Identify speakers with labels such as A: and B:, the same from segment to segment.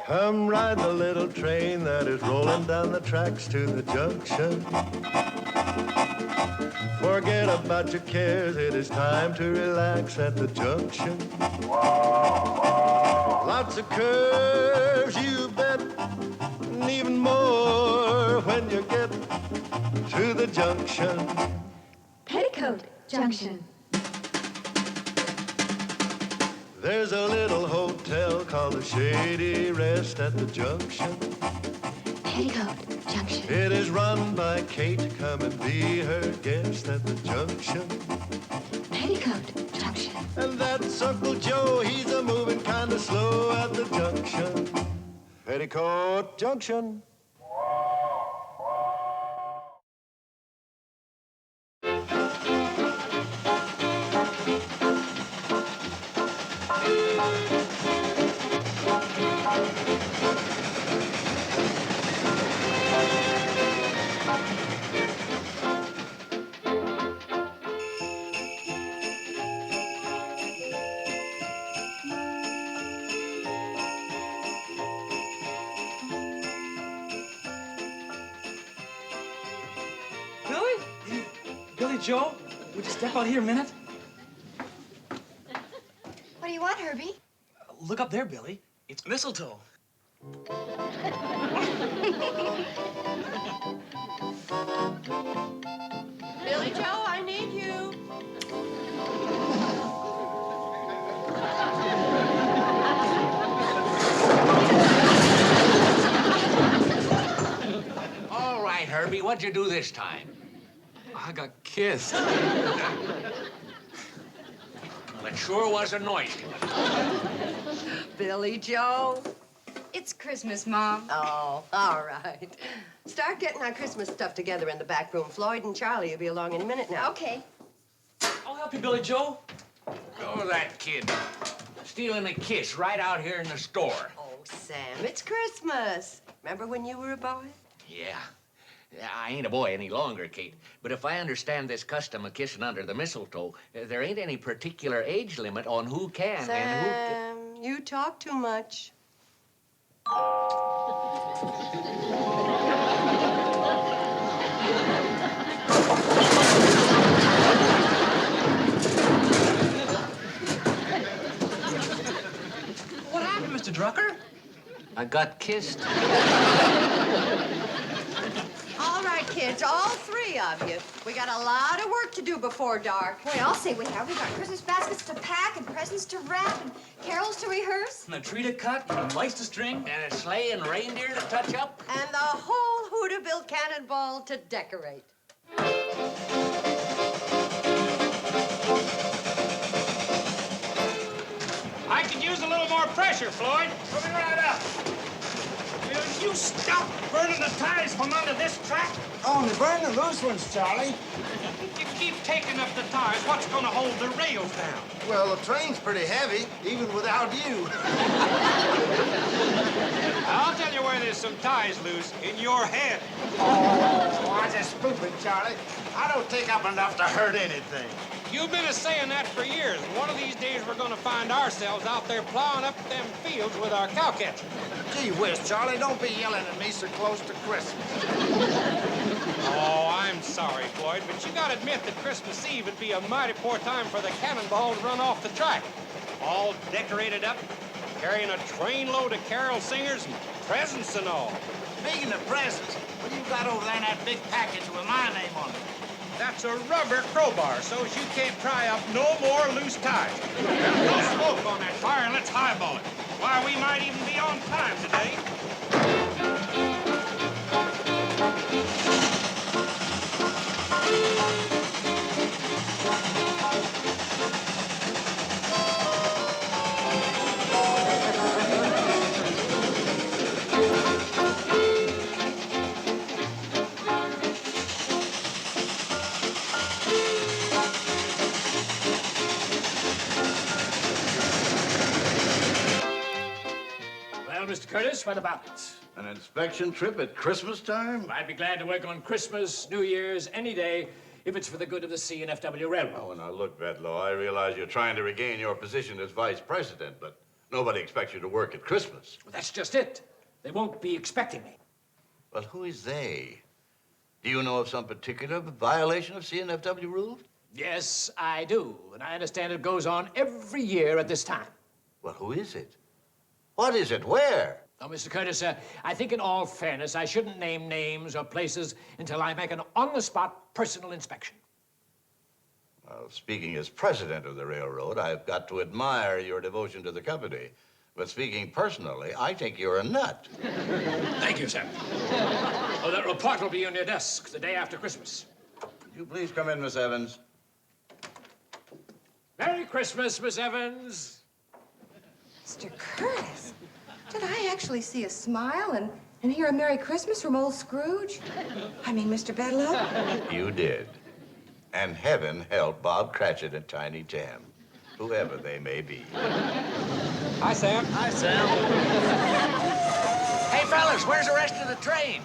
A: Come ride the little train that is rolling down the tracks to the junction. Forget about your cares, it is time to relax at the junction. Lots of curves, you bet, and even more when you get to the junction.
B: Petticoat Junction.
A: There's a little hotel called the Shady Rest at the junction.
B: Petticoat Junction.
A: It is run by Kate. Come and be her guest at the junction.
B: Petticoat Junction.
A: And that's Uncle Joe. He's a moving kind of slow at the junction. Petticoat Junction.
C: Billy Joe, would you step out here a minute?
B: What do you want, Herbie?
C: Look up there, Billy. It's mistletoe.
D: Billy Joe, I need you.
E: All right, Herbie, what'd you do this time?
C: I got kissed.
E: Well, it sure was a noisy one.
D: Billy Joe.
F: It's Christmas, Mom.
D: Oh, all right. Start getting our Christmas stuff together in the back room. Floyd and Charlie will be along in a minute now.
F: Okay.
C: I'll help you, Billy Joe.
E: Oh, that kid. Stealing a kiss right out here in the store.
D: Oh, Sam, it's Christmas. Remember when you were a boy?
E: Yeah. I ain't a boy any longer, Kate. But if I understand this custom of kissing under the mistletoe, there ain't any particular age limit on who can and who can.
D: Sam, you talk too much.
C: What happened, Mr. Drucker?
E: I got kissed.
D: All right, kids, all three of you. We got a lot of work to do before dark.
B: Boy, I'll say we have. We got Christmas baskets to pack and presents to wrap and carols to rehearse.
C: And a tree to cut, and lights to string.
E: And a sleigh and reindeer to touch up.
D: And the whole Hooterville Cannonball to decorate.
G: I could use a little more pressure, Floyd. Coming right up. Will you stop burning the tires from under this track?
H: Only burn the loose ones, Charlie.
G: If you keep taking up the tires, what's going to hold the rails down?
H: Well, the train's pretty heavy, even without you.
G: I'll tell you where there's some tires loose. In your head.
H: Oh, I'm just spoofing, Charlie. I don't think I'm enough to hurt anything.
G: You've been saying that for years, and one of these days we're going to find ourselves out there plowing up them fields with our cow catcher.
H: Gee whiz, Charlie, don't be yelling at me so close to Christmas.
G: Oh, I'm sorry, Floyd, but you got to admit that Christmas Eve would be a mighty poor time for the Cannonball to run off the track. All decorated up, carrying a trainload of carol singers and presents and all.
H: Speaking of presents, what do you got over there in that big package with my name on it?
G: That's a rubber crowbar, so as you can't pry up no more loose tires. There's no smoke on that fire, and let's highball it. Why, we might even be on time today.
I: Well, Mr. Curtis, what about it?
J: An inspection trip at Christmas time?
I: I'd be glad to work on Christmas, New Year's, any day, if it's for the good of the C&FW Railroad.
J: Oh, now look, Bedlow, I realize you're trying to regain your position as vice president, but Nobody expects you to work at Christmas.
I: Well, that's just it. They won't be expecting me.
J: Well, who is they? Do you know of some particular violation of CNFW rules?
I: Yes, I do. And I understand it goes on every year at this time.
J: Well, who is it? What is it? Where?
I: Now, Mr. Curtis, I think in all fairness, I shouldn't name names or places until I make an on-the-spot personal inspection.
J: Well, speaking as president of the railroad, I've got to admire your devotion to the company. But speaking personally, I think you're a nut.
I: Thank you, sir. Oh, that report will be on your desk the day after Christmas.
J: Would you please come in, Miss Evans?
I: Merry Christmas, Miss Evans.
D: Mr. Curtis, did I actually see a smile and hear a Merry Christmas from old Scrooge? I mean, Mr. Bedloe?
J: You did. And heaven help Bob Cratchit and Tiny Tim, whoever they may be.
G: Hi, Sam.
C: Hi, Sam.
E: Hey, fellas, where's the rest of the train?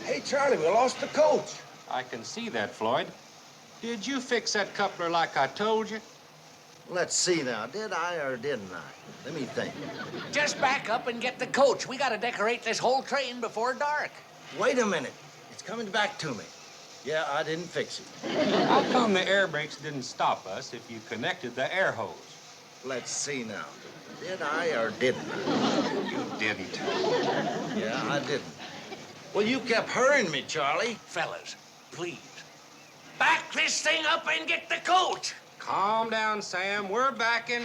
H: Hey, Charlie, we lost the coach.
G: I can see that, Floyd. Did you fix that coupler like I told you?
H: Let's see now, did I or didn't I? Let me think.
E: Just back up and get the coach. We gotta decorate this whole train before dark.
H: Wait a minute. It's coming back to me. Yeah, I didn't fix it.
G: How come the air brakes didn't stop us if you connected the air hose?
H: Let's see now. Did I or didn't I?
G: You didn't.
H: Yeah, I didn't. Well, you kept hurrying me, Charlie.
E: Fellas, please, back this thing up and get the coach.
G: Calm down, Sam. We're backing.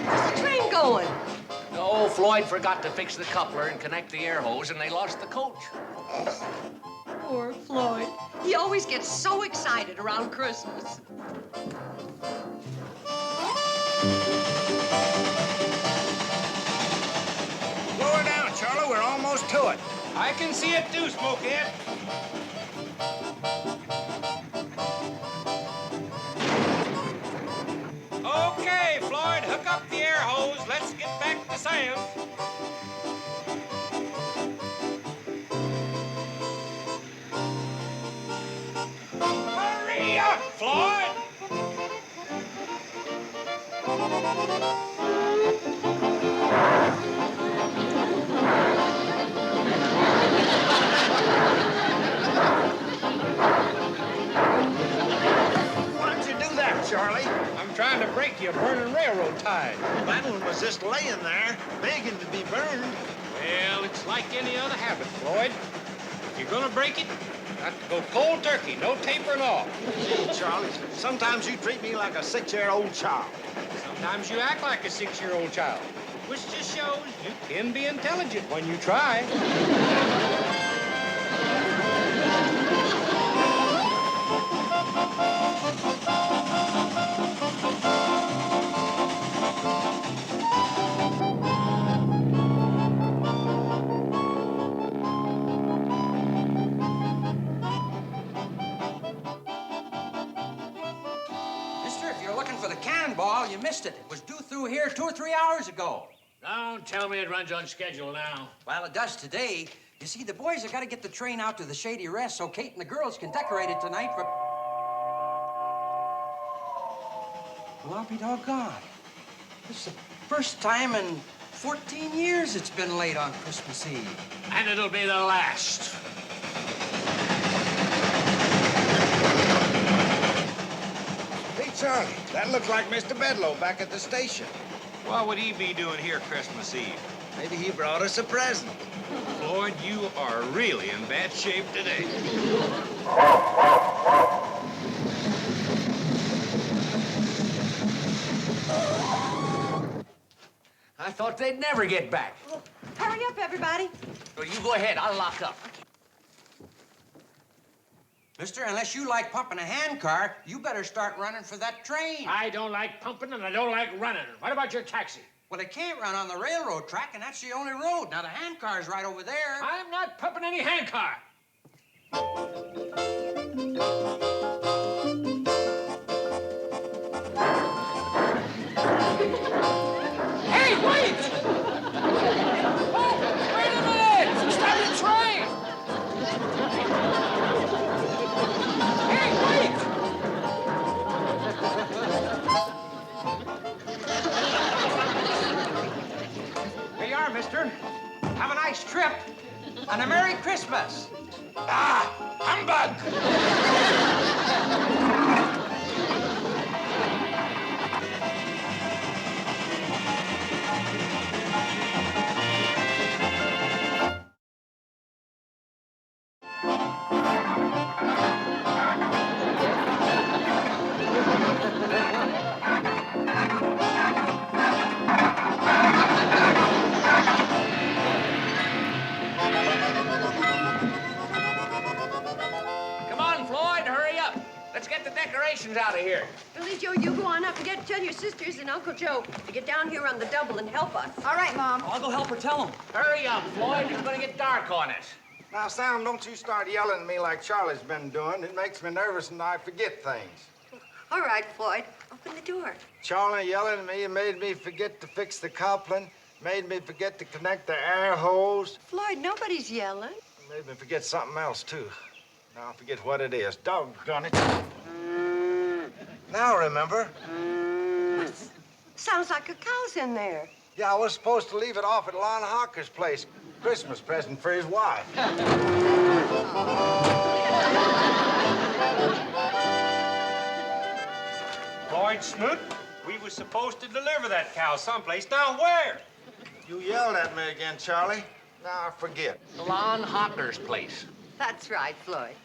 D: Where's the train going?
E: Oh, Floyd forgot to fix the coupler and connect the air hose, and they lost the coach.
D: Poor Floyd. He always gets so excited around Christmas.
H: Slow her down, Charlie. We're almost to it.
G: I can see it too, Smokehead. Okay, Floyd, hook up the air hose. Let's get back to Sam. Hurry up, Floyd!
H: Why don't you do that, Charlie?
G: I'm trying to break you a burning railroad tie.
H: That one was just laying there, begging to be burned.
G: Well, it's like any other habit, Floyd. If you're gonna break it, you got to go cold turkey, no tapering off.
H: Gee, Charlie, sometimes you treat me like a 6-year-old child.
G: Sometimes you act like a 6-year-old child, which just shows you can be intelligent when you try.
K: Mister, if you're looking for the Cannonball, you missed it. It was due through here 2 or 3 hours ago.
C: Don't tell me it runs on schedule now.
K: Well, it does today. You see, the boys have got to get the train out to the Shady Rest so Kate and the girls can decorate it tonight for... Well, I'll be doggone. This is the first time in 14 years it's been late on Christmas Eve.
C: And it'll be the last.
H: Hey, Charlie, that looks like Mr. Bedloe back at the station.
G: What would he be doing here Christmas Eve?
H: Maybe he brought us a present.
G: Floyd, you are really in bad shape today.
E: I thought they'd never get back.
D: Hurry up, everybody.
E: Well, you go ahead. I'll lock up.
K: Mister, unless you like pumping a handcar, you better start running for that train.
I: I don't like pumping and I don't like running. What about your taxi?
K: Well, it can't run on the railroad track, and that's the only road. Now, the handcar's right over there.
I: I'm not pumping any handcar. Hey, wait! Oh, wait a minute! Stop the train!
K: And a Merry Christmas.
H: Ah, humbug!
E: Come on, Floyd, hurry up. Let's get the decorations out of here.
L: Billy Joe, you go on up and tell your sisters and Uncle Joe to get down here on the double and help us.
B: All right, Mom.
K: I'll go help her tell them.
E: Hurry up, Floyd. It's going to get dark on us.
H: Now, Sam, don't you start yelling at me like Charlie's been doing. It makes me nervous and I forget things.
L: All right, Floyd, open the door.
H: Charlie yelling at me made me forget to fix the coupling, made me forget to connect the air hose.
L: Floyd, nobody's yelling.
H: Made me forget something else, too. Now I forget what it is. Doggone it. Now remember.
L: Sounds like a cow's in there.
H: Yeah, I was supposed to leave it off at Lon Hawker's place. Christmas present for his wife.
G: Floyd Smoot, we were supposed to deliver that cow someplace. Now where?
H: You yelled at me again, Charlie. Now I forget.
E: Lon Hawker's place.
L: That's right, Floyd.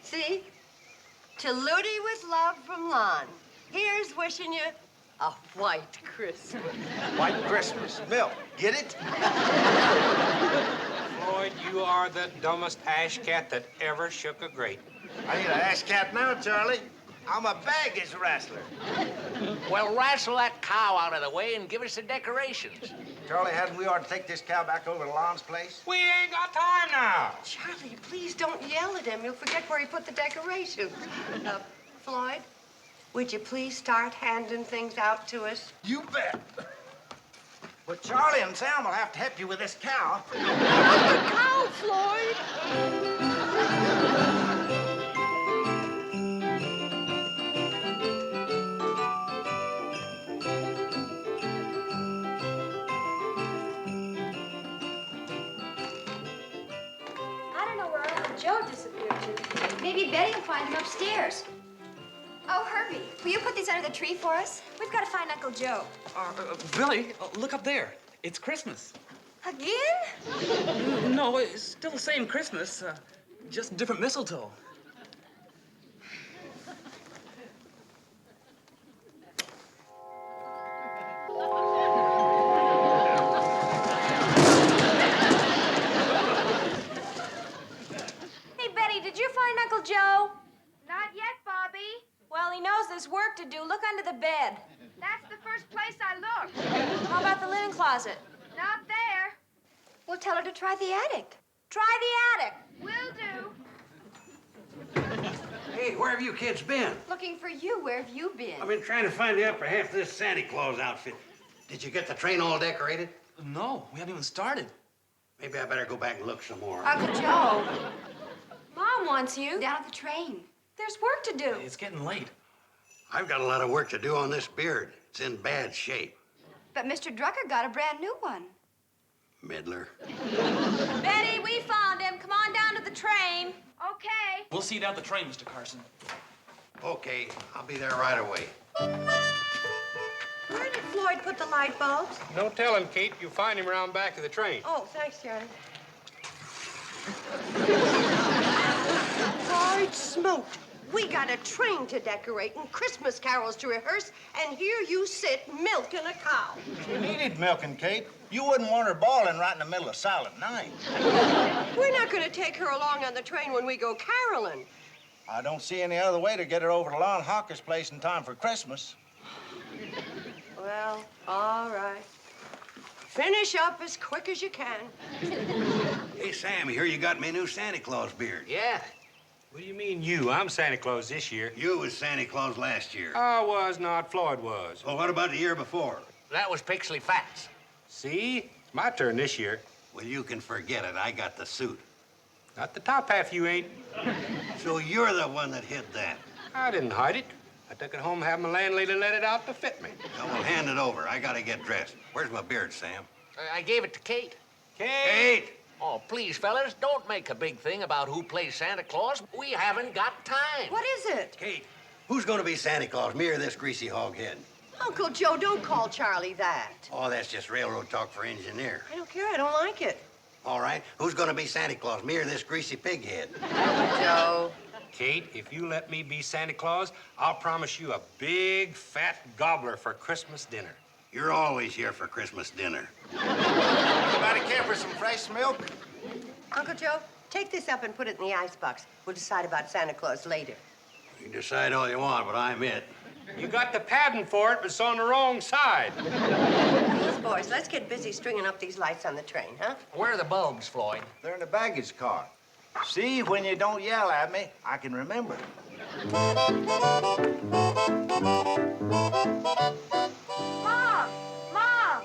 L: See? To Ludi with love from Lon. Here's wishing you a white Christmas.
H: White Christmas. Milk. Get it?
G: Floyd, you are the dumbest ash cat that ever shook a grate.
H: I ain't an ass cat now, Charlie. I'm a baggage wrestler.
E: Well, wrestle that cow out of the way and give us the decorations.
H: Charlie, hadn't we ought to take this cow back over to Lon's place?
G: We ain't got time now.
L: Charlie, please don't yell at him. You'll forget where he put the decorations. Floyd, would you please start handing things out to us?
H: You bet. But Charlie and Sam will have to help you with this cow.
L: The cow, Floyd!
B: I don't know where Uncle Joe disappeared to. Maybe Betty will find him upstairs. Oh, Herbie, will you put these under the tree for us? We've got to find Uncle Joe.
K: Billy, look up there. It's Christmas.
B: Again?
K: No, it's still the same Christmas, just different mistletoe.
B: Hey, Betty, did you find Uncle Joe? Not yet, Bobby. Well, he knows there's work to do. Look under the bed. That's the first place I looked. How about the linen closet? Not there. Well, tell her to try the attic. Try the attic. Will do.
H: Hey, where have you kids been?
B: Looking for you. Where have you been?
H: I've been trying to find the upper half of this Santa Claus outfit. Did you get the train all decorated?
K: No, we haven't even started.
H: Maybe I better go back and look some more.
B: Uncle Joe. Mom wants you. Down at the train. There's work to do.
K: It's getting late.
H: I've got a lot of work to do on this beard. It's in bad shape.
B: But Mr. Drucker got a brand new one.
H: Meddler.
B: Betty, we found him. Come on down to the train. Okay.
K: We'll see you down at the train, Mr. Carson.
H: Okay, I'll be there right away.
L: Where did Floyd put the light bulbs?
G: No telling, Kate. You'll find him around back of the train.
L: Oh, thanks, Charlie. Floyd Smoot, we got a train to decorate and Christmas carols to rehearse, and here you sit milking a cow.
H: She needed milking, Kate. You wouldn't want her bawling right in the middle of silent night.
L: We're not going to take her along on the train when we go caroling.
H: I don't see any other way to get her over to Lon Hawker's place in time for Christmas.
L: Well, all right. Finish up as quick as you can.
H: Hey, Sam, here you got me new Santa Claus beard.
E: Yeah.
G: What do you mean you? I'm Santa Claus this year.
H: You was Santa Claus last year.
G: I was not. Floyd was.
H: Well, what about the year before?
E: That was Pixley Fats.
G: See? My turn this year.
H: Well, you can forget it. I got the suit.
G: Not the top half, you ain't.
H: So you're the one that hid that.
G: I didn't hide it. I took it home, had my landlady let it out to fit me.
H: Now, well, hand it over. I gotta get dressed. Where's my beard, Sam?
E: I gave it to Kate.
G: Kate!
E: Oh, please, fellas, don't make a big thing about who plays Santa Claus. We haven't got time.
L: What is it?
M: Kate, who's gonna be Santa Claus, me or this greasy hoghead?
L: Uncle Joe, don't call Charlie that.
M: Oh, that's just railroad talk for engineer.
L: I don't care. I don't like it.
M: All right, who's gonna be Santa Claus, me or this greasy pighead?
L: Joe.
G: Kate, if you let me be Santa Claus, I'll promise you a big, fat gobbler for Christmas dinner.
M: You're always here for Christmas dinner.
H: Anybody care for some fresh milk?
L: Uncle Joe, take this up and put it in the icebox. We'll decide about Santa Claus later.
M: You can decide all you want, but I'm it.
G: You got the padding for it, but it's on the wrong side.
L: Please, boys, let's get busy stringing up these lights on the train, huh?
E: Where are the bulbs, Floyd?
H: They're in the baggage car. See, when you don't yell at me, I can remember.
B: Mom! Mom!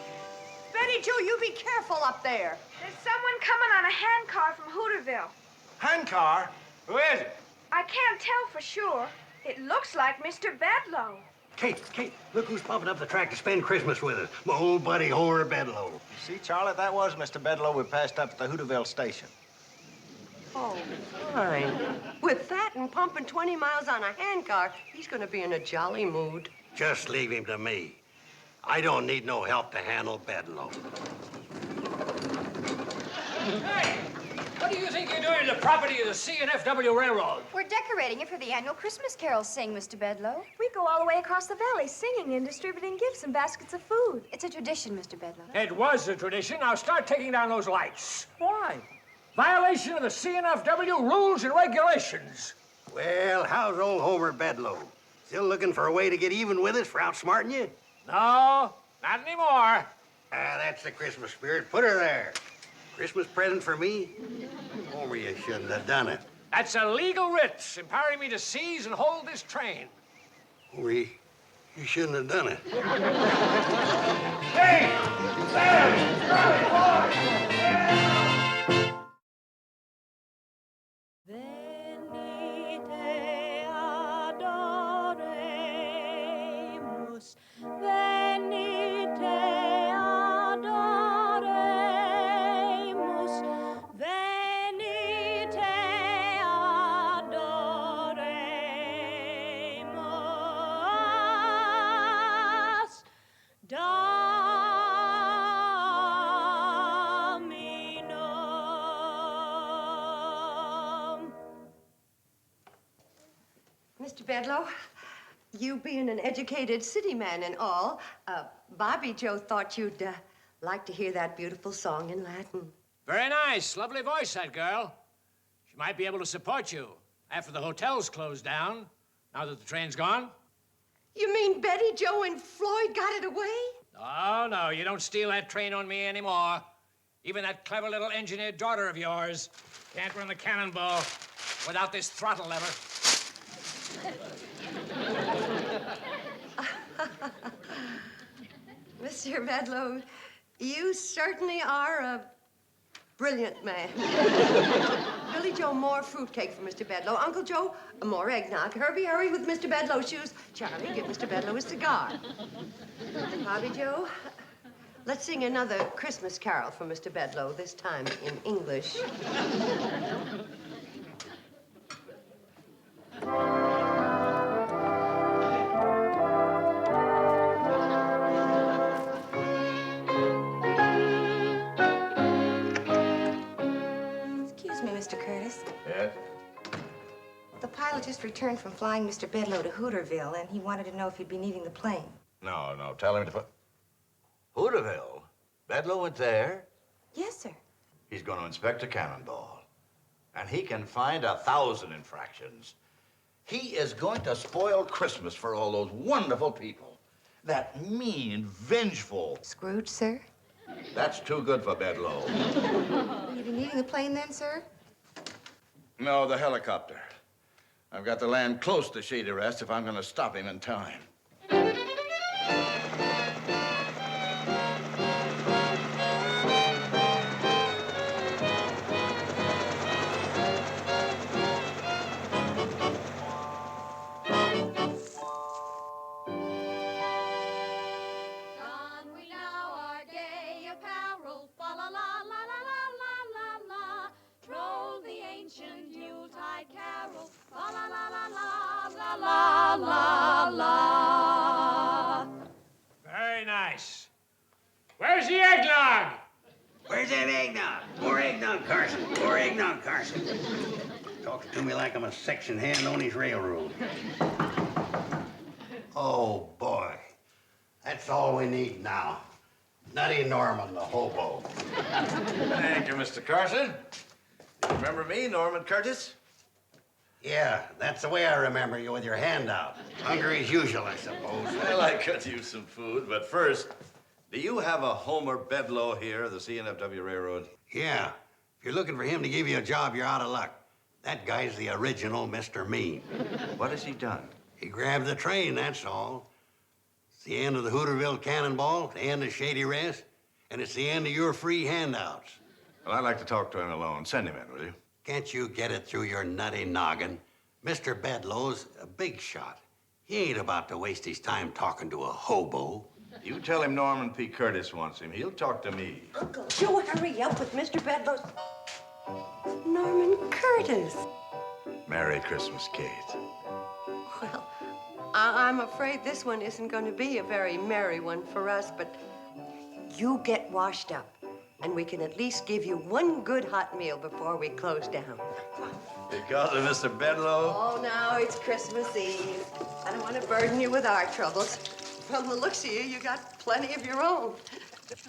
L: Betty Jo, you be careful up there.
B: There's someone coming on a handcar from Hooterville.
H: Handcar?
G: Who is it?
B: I can't tell for sure. It looks like Mr. Bedloe.
M: Kate, look who's pumping up the track to spend Christmas with us. My old buddy Homer Bedloe.
H: You see, Charlie, that was Mr. Bedloe we passed up at the Hooterville station.
L: Oh, fine. With that and pumping 20 miles on a handcar, he's gonna be in a jolly mood.
M: Just leave him to me. I don't need no help to handle Bedloe.
I: Hey, what do you think you're doing to the property of the C&FW Railroad?
F: We're decorating it for the annual Christmas carol sing, Mr. Bedloe.
B: We go all the way across the valley singing and distributing gifts and baskets of food.
F: It's a tradition, Mr. Bedloe.
I: It was a tradition. Now start taking down those lights.
H: Why?
I: Violation of the C&FW rules and regulations.
M: Well, how's old Homer Bedloe? Still looking for a way to get even with us for outsmarting you?
I: No, not anymore.
M: That's the Christmas spirit. Put her there. Christmas present for me? Homer, you shouldn't have done it.
I: That's a legal writ empowering me to seize and hold this train.
M: Homer, you shouldn't have done it.
I: Hey! Sam! Charlie!
B: Venite adoremus, venite adoremus, venite adoremus, Dominum.
L: Mr. Bedloe, you being an educated city man and all, Bobby Joe thought you'd like to hear that beautiful song in Latin.
I: Very nice. Lovely voice, that girl. She might be able to support you after the hotel's closed down, now that the train's gone.
L: You mean Betty Joe and Floyd got it away?
I: Oh, no, you don't steal that train on me anymore. Even that clever little engineer daughter of yours can't run the Cannonball without this throttle lever.
L: Mr. Bedloe, you certainly are a brilliant man. Billy Joe, more fruitcake for Mr. Bedloe. Uncle Joe, more eggnog. Herbie, hurry with Mr. Bedloe's shoes. Charlie, give Mr. Bedloe a cigar. Bobby Joe, let's sing another Christmas carol for Mr. Bedloe, this time in English.
D: Excuse me, Mr. Curtis.
J: Yes?
D: The pilot just returned from flying Mr. Bedloe to Hooterville, and he wanted to know if you'd be needing the plane.
J: No, tell him to put... Hooterville? Bedloe went there?
D: Yes, sir.
J: He's going to inspect a Cannonball. And he can find 1,000 infractions. He is going to spoil Christmas for all those wonderful people. That mean, vengeful...
D: Scrooge, sir?
J: That's too good for Bedloe.
D: Will you be needing the plane then, sir?
J: No, the helicopter. I've got to land close to Shady Rest if I'm going to stop him in time.
B: Don we now our gay apparel, fa la la la la la la la carol. La la la la la la la la.
I: Very nice. Where's the eggnog?
M: Where's that eggnog? More eggnog, Carson. More eggnog, Carson. Talking to me like I'm a section hand on his railroad. Oh, boy. That's all we need now. Nutty Norman, the hobo.
J: Thank you, Mr. Carson. You remember me, Norman Curtis?
M: Yeah, that's the way I remember you, with your hand out. Hungry as usual, I suppose.
J: Well, I could use some food, but first, do you have a Homer Bedloe here, the CNFW Railroad?
M: Yeah. If you're looking for him to give you a job, you're out of luck. That guy's the original Mr. Mean.
J: What has he done?
M: He grabbed the train, that's all. It's the end of the Hooterville Cannonball, the end of Shady Rest, and it's the end of your free handouts.
J: Well, I'd like to talk to him alone. Send him in, will you?
M: Can't you get it through your nutty noggin? Mr. Bedloe's a big shot. He ain't about to waste his time talking to a hobo.
J: You tell him Norman P. Curtis wants him. He'll talk to me.
L: Uncle Joe, hurry up with Mr. Bedloe's... Norman Curtis.
J: Merry Christmas, Kate.
L: Well, I'm afraid this one isn't going to be a very merry one for us, but you get washed up, and we can at least give you one good hot meal before we close down.
J: Because of Mr. Bedloe?
L: Oh, now it's Christmas Eve. I don't want to burden you with our troubles. From the looks of you, you got plenty of your own.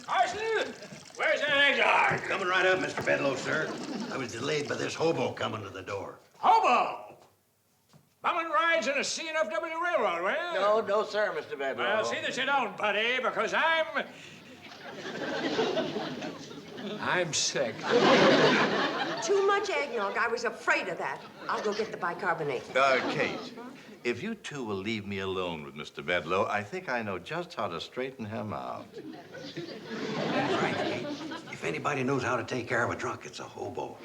I: Carson, where's that eggnog?
M: Coming right up, Mr. Bedloe, sir. I was delayed by this hobo coming to the door.
I: Hobo! Bumming rides in a CNFW railroad, well?
E: No, sir, Mr. Bedloe.
I: Well, see that you don't, buddy, because I'm sick.
L: Too much eggnog. I was afraid of that. I'll go get the bicarbonate.
J: Kate, if you two will leave me alone with Mr. Bedloe, I think I know just how to straighten him out.
M: That's right, Kate. If anybody knows how to take care of a drunk, it's a hobo.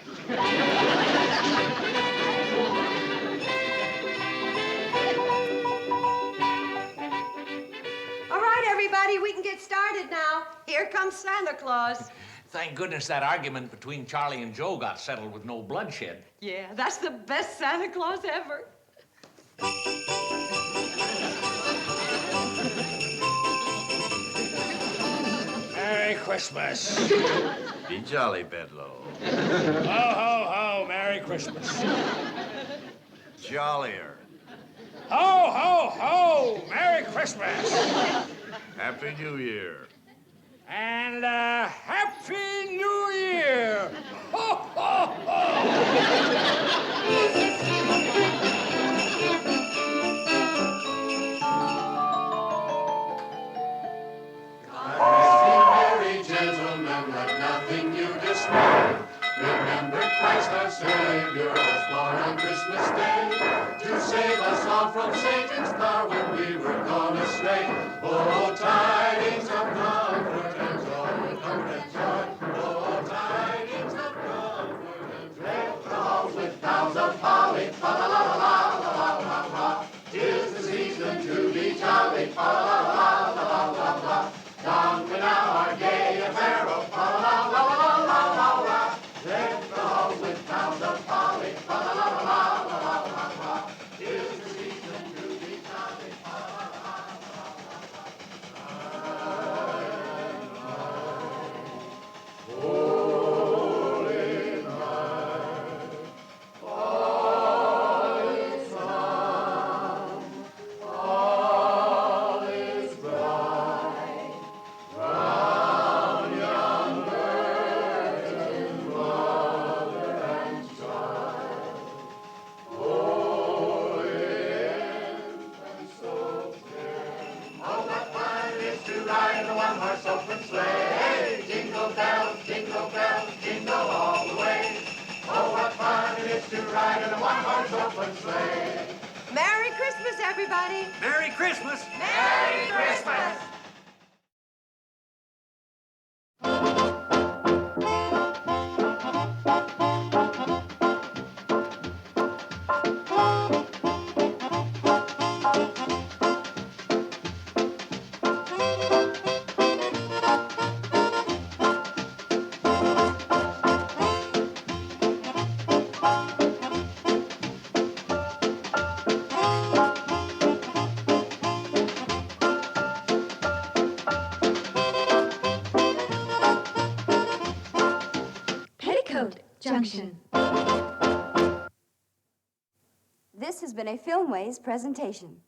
L: All right, everybody, we can get started now. Here comes Santa Claus.
E: Thank goodness that argument between Charlie and Joe got settled with no bloodshed.
L: Yeah, that's the best Santa Claus ever.
I: Merry Christmas.
J: Be jolly, Bedloe.
I: Ho, ho, ho, Merry Christmas.
J: Jollier.
I: Ho, ho, ho, Merry Christmas.
J: Happy New Year.
I: And Happy New Year. Ho, ho, ho.
A: Merry gentlemen, let nothing you dismay. Remember Christ our Savior was born on Christmas Day to save us all from Satan's power when we were gone astray. Oh, tidings of comfort and joy, comfort and joy. Oh, tidings of comfort and joy. Deck the halls with boughs of holly, fa la la la la la la la. 'Tis the season to be jolly, fa la la la la la la. Down with our gay apparel, fa la la la la la la. Deck the halls with boughs of holly, fa la la la la la la la. 'Tis the season to be jolly, fa la la la la la. Holy night, all is calm, all is bright. Round young virgin mother and child, holy infant so fair. Oh, what fun it is to ride in a one-horse open sleigh! Jingle bells, jingle all the way. Oh, what fun it is to ride in a one-horse open sleigh!
L: Merry Christmas, everybody.
M: Merry Christmas!
L: Merry Christmas!
N: Junction.
F: This has been a Filmways presentation.